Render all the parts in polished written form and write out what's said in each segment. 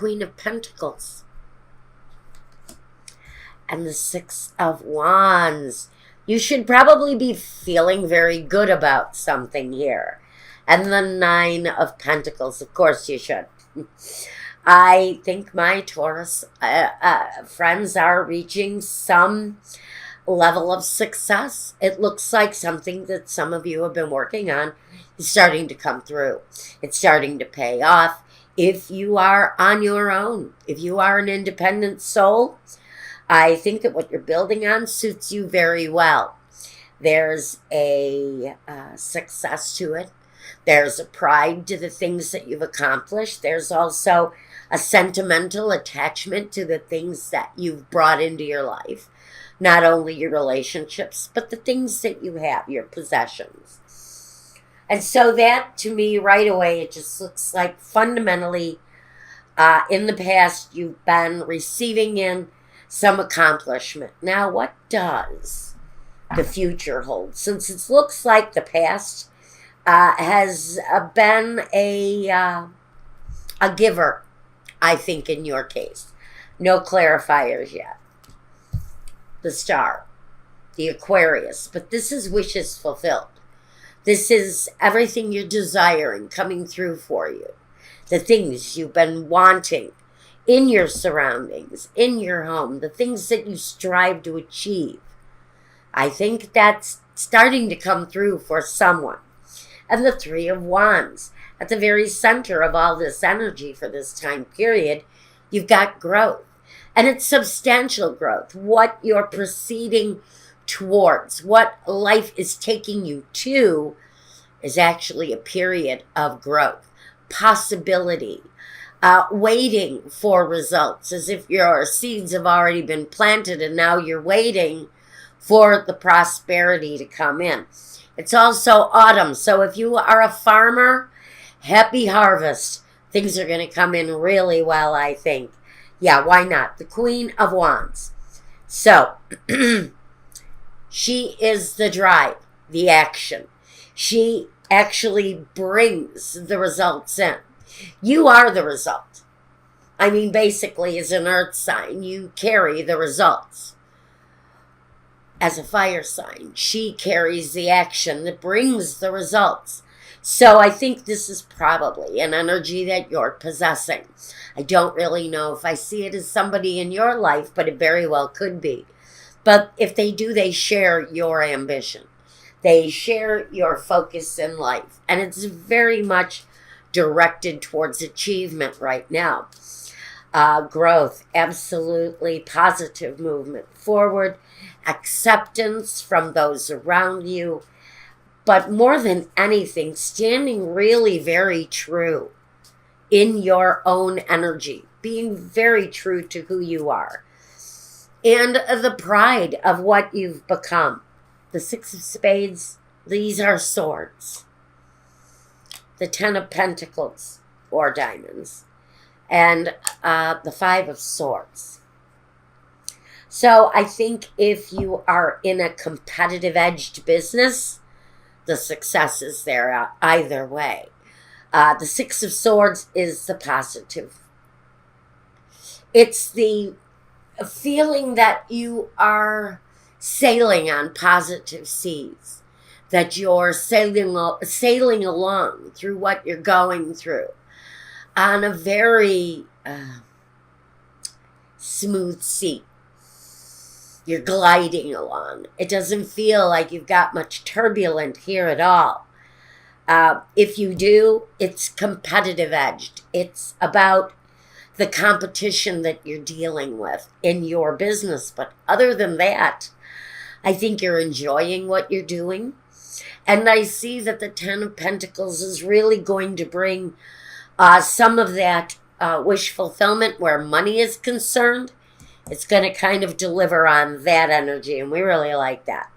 Queen of Pentacles and the Six of Wands. You should probably be feeling very good about something here. And the Nine of Pentacles. Of course you should. I think my Taurus friends are reaching some level of success. It looks like something that some of you have been working on is starting to come through. It's starting to pay off. If you are on your own, if you are an independent soul, I think that what you're building on suits you very well. There's a success to it. There's a pride to the things that you've accomplished. There's also a sentimental attachment to the things that you've brought into your life. Not only your relationships, but the things that you have, your possessions. And so that, to me, right away, it just looks like fundamentally, in the past, you've been receiving in some accomplishment. Now, what does the future hold? Since it looks like the past has been a giver, I think, in your case. No clarifiers yet. The Star, the Aquarius, but this is wishes fulfilled. This is everything you're desiring coming through for you. The things you've been wanting in your surroundings, in your home, the things that you strive to achieve. I think that's starting to come through for someone. And the Three of Wands, at the very center of all this energy for this time period, you've got growth. And it's substantial growth. What you're proceeding towards, what life is taking you to, is actually a period of growth, possibility, waiting for results, as if your seeds have already been planted and now you're waiting for the prosperity to come in. It's also autumn, so if you are a farmer, happy harvest. Things are going to come in really well, I think. Yeah, why not? The Queen of Wands. So, she is the drive, the action. She actually brings the results in. You are the result. I mean, basically, as an earth sign, you carry the results. As a fire sign, she carries the action that brings the results. So I think this is probably an energy that you're possessing. I don't really know if I see it as somebody in your life, but it very well could be. But if they do, they share your ambition. They share your focus in life. And it's very much directed towards achievement right now. Growth, absolutely positive movement forward, acceptance from those around you. But more than anything, standing really very true in your own energy, being very true to who you are, and the pride of what you've become. The Six of Spades, these are swords. The Ten of Pentacles, or diamonds, and the Five of Swords. So I think if you are in a competitive edged business, the success is there either way. The Six of Swords is the positive. It's the feeling that you are sailing on positive seas, that you're sailing along through what you're going through on a very smooth sea. You're gliding along. It doesn't feel like you've got much turbulence here at all. If you do, it's competitive edged. It's about the competition that you're dealing with in your business. But other than that, I think you're enjoying what you're doing. And I see that the Ten of Pentacles is really going to bring some of that wish fulfillment where money is concerned. It's going to kind of deliver on that energy, and we really like that.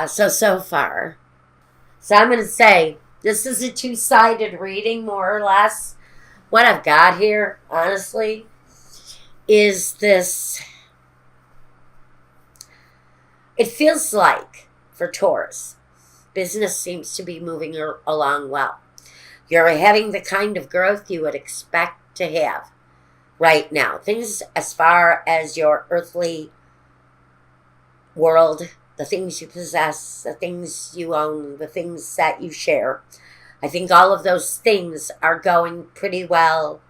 So far. So I'm going to say this is a two-sided reading, more or less. What I've got here, honestly, is this. It feels like, for Taurus, business seems to be moving along well. You're having the kind of growth you would expect to have right now. Things as far as your earthly world, the things you possess, the things you own, the things that you share. I think all of those things are going pretty well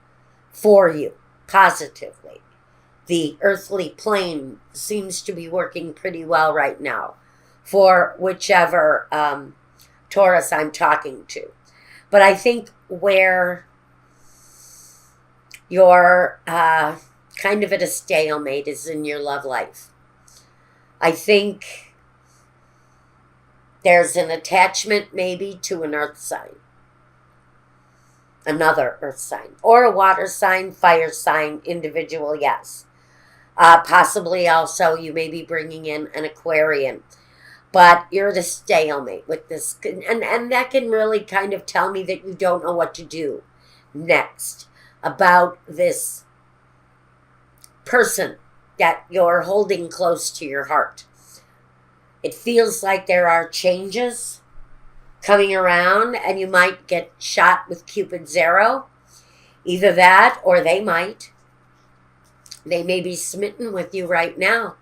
for you, positively. The earthly plane seems to be working pretty well right now for whichever Taurus I'm talking to. But I think where you're kind of at a stalemate is in your love life. I think there's an attachment maybe to an earth sign, another earth sign, or a water sign, fire sign, individual, yes. Possibly also you may be bringing in an Aquarian. But you're at a stalemate with this. And that can really kind of tell me that you don't know what to do next about this person that you're holding close to your heart. It feels like there are changes coming around and you might get shot with Cupid's arrow. Either that or they may be smitten with you right now.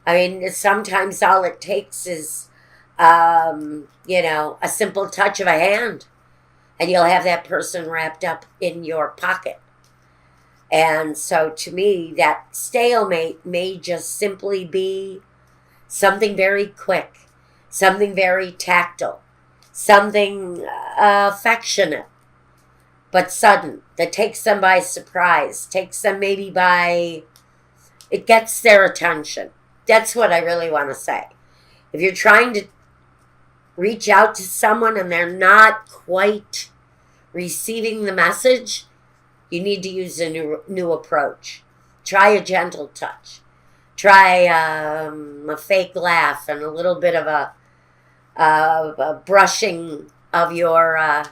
I mean, sometimes all it takes is, a simple touch of a hand and you'll have that person wrapped up in your pocket. And so to me, that stalemate may just simply be something very quick, something very tactile, something affectionate, but sudden, that takes them by surprise, takes them maybe by, it gets their attention. That's what I really want to say. If you're trying to reach out to someone and they're not quite receiving the message, you need to use a new approach. Try a gentle touch. Try a fake laugh and a little bit of a brushing of your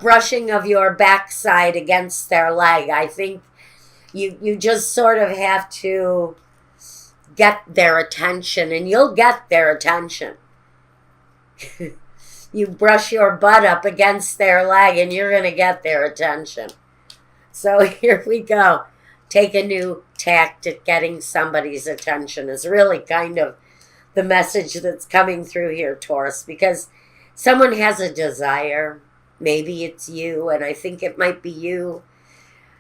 brushing of your backside against their leg. I think you just sort of have to get their attention, and you'll get their attention. You brush your butt up against their leg and you're going to get their attention. So here we go. Take a new tact at getting somebody's attention is really kind of the message that's coming through here, Taurus, because someone has a desire. Maybe it's you, and I think it might be you.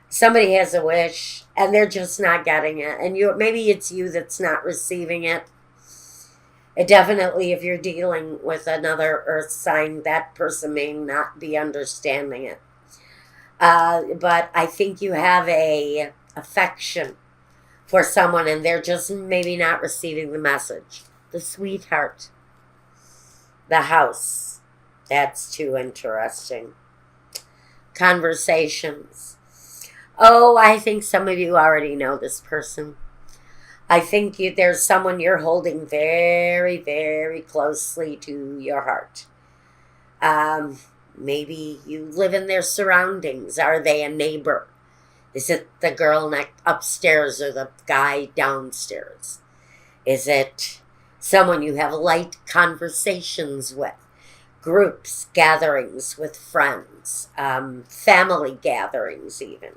Somebody has a wish and they're just not getting it, and maybe it's you that's not receiving it. It definitely, if you're dealing with another earth sign, that person may not be understanding it. But I think you have a affection for someone and they're just maybe not receiving the message. The sweetheart. The house. That's too interesting. Conversations. Oh, I think some of you already know this person. I think there's someone you're holding very, very closely to your heart. Maybe you live in their surroundings. Are they a neighbor? Is it the girl upstairs or the guy downstairs? Is it someone you have light conversations with? Groups, gatherings with friends, family gatherings even.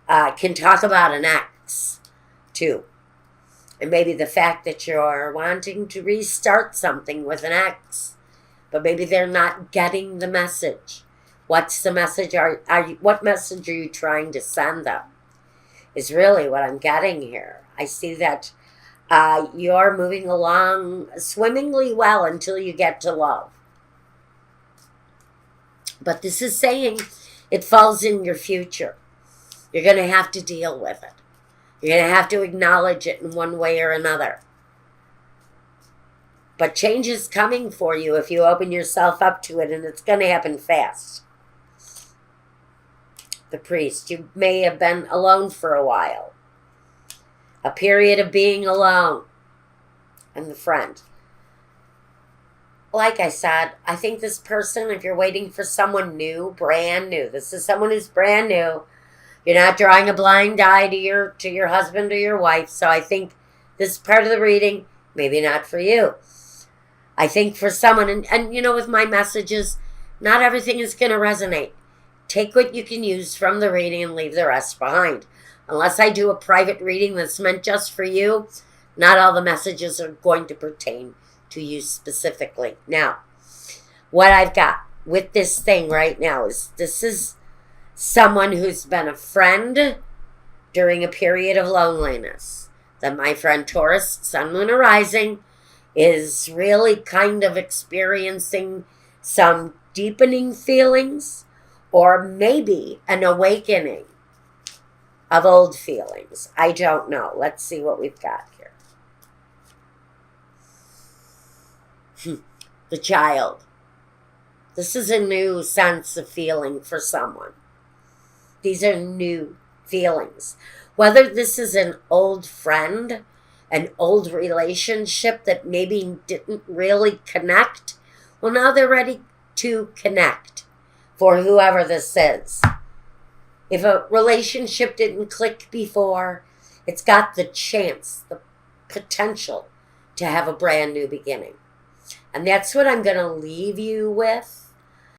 Can talk about an ex, too. And maybe the fact that you're wanting to restart something with an ex, but maybe they're not getting the message. What's the message? What message are you trying to send them? Is really what I'm getting here. I see that you're moving along swimmingly well until you get to love. But this is saying it falls in your future. You're going to have to deal with it. You're going to have to acknowledge it in one way or another. But change is coming for you if you open yourself up to it, and it's going to happen fast. The priest, you may have been alone for a while. A period of being alone. And the friend. Like I said, I think this person, if you're waiting for someone new, brand new, this is someone who's brand new. You're not drawing a blind eye to your husband or your wife. So I think this part of the reading, maybe not for you. I think for someone, and with my messages, not everything is going to resonate. take what you can use from the reading and leave the rest behind. Unless I do a private reading that's meant just for you, not all the messages are going to pertain to you specifically. Now, what I've got with this thing right now is this is someone who's been a friend during a period of loneliness. That my friend Taurus, Sun, Moon, or Rising, is really kind of experiencing some deepening feelings or maybe an awakening of old feelings. I don't know. Let's see what we've got here. The child. This is a new sense of feeling for someone. These are new feelings. Whether this is an old friend, an old relationship that maybe didn't really connect, well, now they're ready to connect for whoever this is. If a relationship didn't click before, it's got the chance, the potential to have a brand new beginning. And that's what I'm going to leave you with.